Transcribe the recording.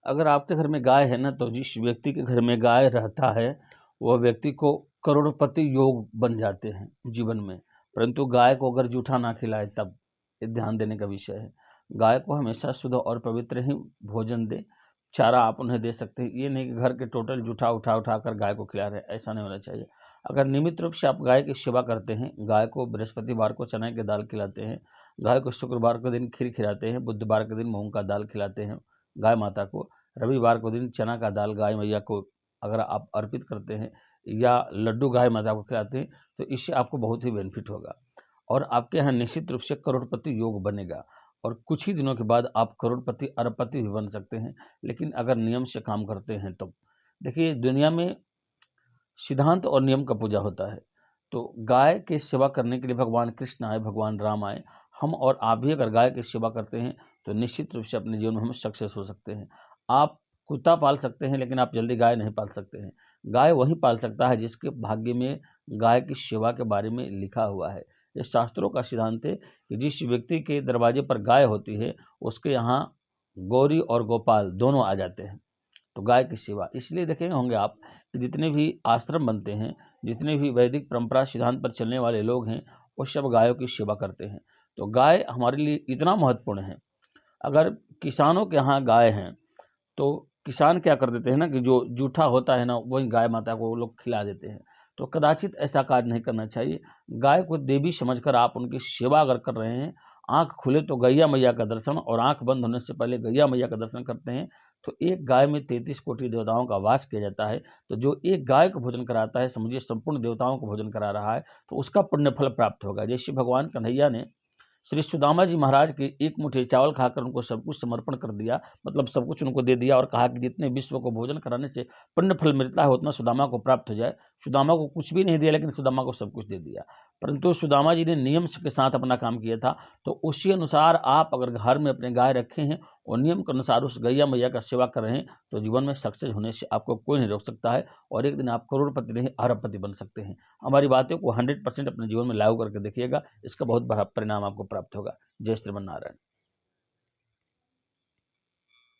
अगर आपके घर में गाय है ना, तो जिस व्यक्ति के घर में गाय रहता है वह व्यक्ति को करोड़पति योग बन जाते हैं जीवन में। परंतु गाय को अगर जूठा ना खिलाए तब, ये ध्यान देने का विषय है। गाय को हमेशा शुद्ध और पवित्र ही भोजन दे, चारा आप उन्हें दे सकते हैं। ये नहीं कि घर के टोटल जूठा उठा कर गाय को खिला रहे, ऐसा नहीं होना चाहिए। अगर नियमित रूप से आप गाय की सेवा करते हैं, गाय को बृहस्पतिवार को चने की दाल खिलाते हैं, गाय को शुक्रवार के दिन खीर खिलाते हैं, बुधवार के दिन मूंग का दाल खिलाते हैं गाय माता को, रविवार को दिन चना का दाल गाय मैया को अगर आप अर्पित करते हैं या लड्डू गाय माता को खिलाते हैं, तो इससे आपको बहुत ही बेनिफिट होगा और आपके यहाँ निश्चित रूप से करोड़पति योग बनेगा। और कुछ ही दिनों के बाद आप करोड़पति अरबपति भी बन सकते हैं, लेकिन अगर नियम से काम करते हैं तो। देखिए, दुनिया में सिद्धांत और नियम का पूजा होता है। तो गाय की सेवा करने के लिए भगवान कृष्ण आए, भगवान राम आए। हम और आप भी अगर गाय की सेवा करते हैं तो निश्चित रूप से अपने जीवन में हम सक्सेस हो सकते हैं। आप कुत्ता पाल सकते हैं, लेकिन आप जल्दी गाय नहीं पाल सकते हैं। गाय वही पाल सकता है जिसके भाग्य में गाय की सेवा के बारे में लिखा हुआ है। ये शास्त्रों का सिद्धांत है कि जिस व्यक्ति के दरवाजे पर गाय होती है उसके यहाँ गौरी और गोपाल दोनों आ जाते हैं। तो गाय की सेवा इसलिए देखेंगे होंगे आप कि जितने भी आश्रम बनते हैं, जितने भी वैदिक परंपरा सिद्धांत पर चलने वाले लोग हैं, वो सब गायों की सेवा करते हैं। तो गाय हमारे लिए इतना महत्वपूर्ण है। अगर किसानों के यहाँ गाय हैं तो किसान क्या कर देते हैं ना कि जो जूठा होता है ना वही गाय माता को वो लोग खिला देते हैं। तो कदाचित ऐसा कार्य नहीं करना चाहिए। गाय को देवी समझकर आप उनकी सेवा अगर कर रहे हैं, आँख खुले तो गैया मैया का दर्शन और आँख बंद होने से पहले गैया मैया का दर्शन करते हैं, तो एक गाय में 33 कोटि देवताओं का वास किया जाता है। तो जो एक गाय को भोजन कराता है, समझिए संपूर्ण देवताओं को भोजन करा रहा है, तो उसका पुण्य फल प्राप्त होगा। जैसे भगवान कन्हैया ने श्री सुदामा जी महाराज के एक मुट्ठी चावल खाकर उनको सब कुछ समर्पण कर दिया, मतलब सब कुछ उनको दे दिया और कहा कि जितने विश्व को भोजन कराने से पुण्य फल मिलता है उतना सुदामा को प्राप्त हो जाए। सुदामा को कुछ भी नहीं दिया, लेकिन सुदामा को सब कुछ दे दिया। परंतु सुदामा जी ने नियम के साथ अपना काम किया था। तो उसी अनुसार आप अगर घर में अपने गाय रखे हैं और नियम के अनुसार उस गैया मैया का सेवा कर रहे हैं, तो जीवन में सक्सेस होने से आपको कोई नहीं रोक सकता है और एक दिन आप करोड़पति नहीं अरबपति बन सकते हैं। हमारी बातों को 100% अपने जीवन में लागू करके देखिएगा, इसका बहुत बड़ा परिणाम आपको प्राप्त होगा। जय श्रीमन नारायण।